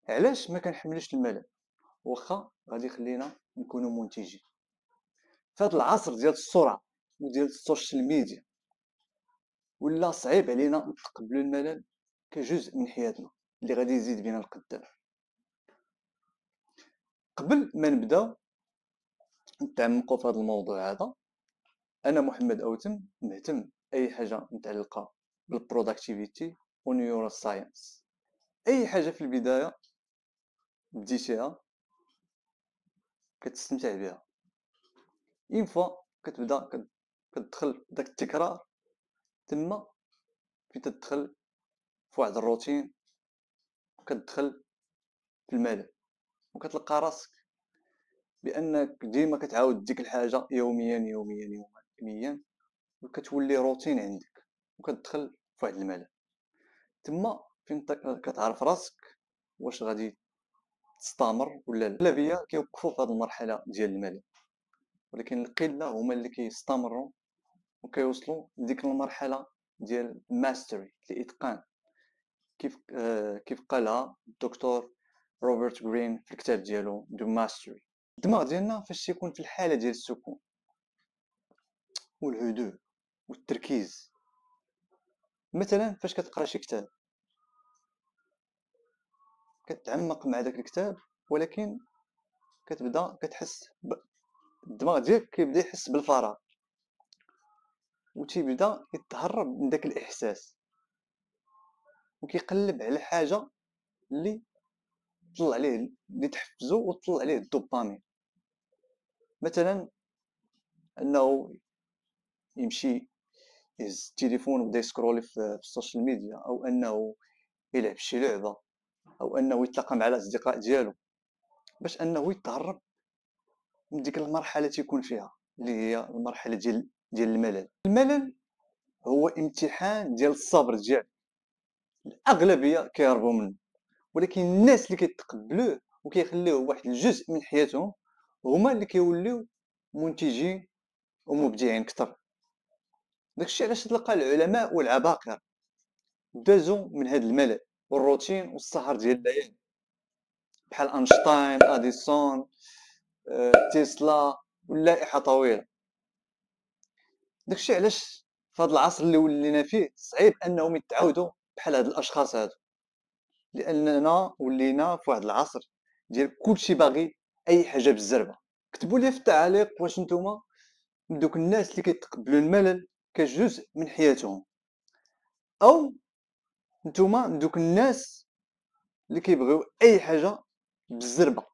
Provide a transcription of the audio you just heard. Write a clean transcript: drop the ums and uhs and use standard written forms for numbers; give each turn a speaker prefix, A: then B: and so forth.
A: علاش ما كنحملوش الملل واخا غادي يخلينا نكونوا منتجين في هذا العصر ديال السرعه وديال السوشيال ميديا. ولا صعيب علينا نتقبلوا الملل كجزء من حياتنا اللي غادي يزيد بينا القدام. قبل ما نبداو نتعمقوا في هذا الموضوع هذا، انا محمد اوتم، مهتم اي حاجه متعلقه بالبروداكتيفيتي ونيورو ساينس. اي حاجه في البدايه بديتيها كتستمتع بها، اين فوا كتبدا كتدخل داك التكرار تما في تدخل في واحد الروتين وكتدخل في الملل، وكتلقى راسك بانك ديما كتعاود ديك الحاجه يوميا يوميا يوميا، وكتولي روتين عندك وكتدخل في واحد الملل. تما فين كتعرف راسك واش غادي تستمر ولا لا. الاغلبيه كيوقفوا في هذه المرحله ديال الملل، ولكن القله هما اللي كيستمروا وكيوصلوا لديك المرحله ديال ماستري، الاتقان، كيف قالها الدكتور روبرت غرين في الكتاب ديالو دو ماستري. الدماغ ديالنا فاش تيكون في الحاله ديال السكون والهدوء والتركيز، مثلا فاش كتقرا شي كتاب كتعمق مع داك الكتاب، ولكن كتبدا كتحس الدماغ ديالك كيبدا يحس بالفراغ وتيبدا يتهرب من داك الاحساس وكيقلب على حاجه اللي تطلع عليه، اللي تحفزو وتطلع عليه الدوبامين. مثلا انه يمشي يهز التليفون وبدا يسكرولي في السوشيال ميديا، او انه يلعب شي لعبه، او انه يتلاقى مع الاصدقاء ديالو باش انه يتهرب من ديك المرحله تيكون فيها اللي هي المرحله ديال الملل. الملل هو امتحان ديال الصبر ديالك، الاغلبيه كيهربوا منه، ولكن الناس اللي كيتقبلوه وكيخليوه واحد الجزء من حياتهم هما اللي كيوليو منتجين ومبدعين اكثر. داكشي علاش تلقى العلماء والعباقرة دازوا من هذا الملل والروتين والسهر ديال الليالي، بحال اينشتاين، اديسون، تسلا، واللائحه طويله. داكشي علاش في هذا العصر اللي ولينا فيه صعيب انهم يتعاودوا بحال هاد الاشخاص هادو، لاننا ولينا في واحد العصر ديال كلشي باغي اي حاجه بالزربه. كتبوا لي في التعاليق واش نتوما من دوك الناس اللي كيتقبلوا الملل كجزء من حياتهم، او نتوما من دوك الناس اللي كيبغيو اي حاجه بالزربه.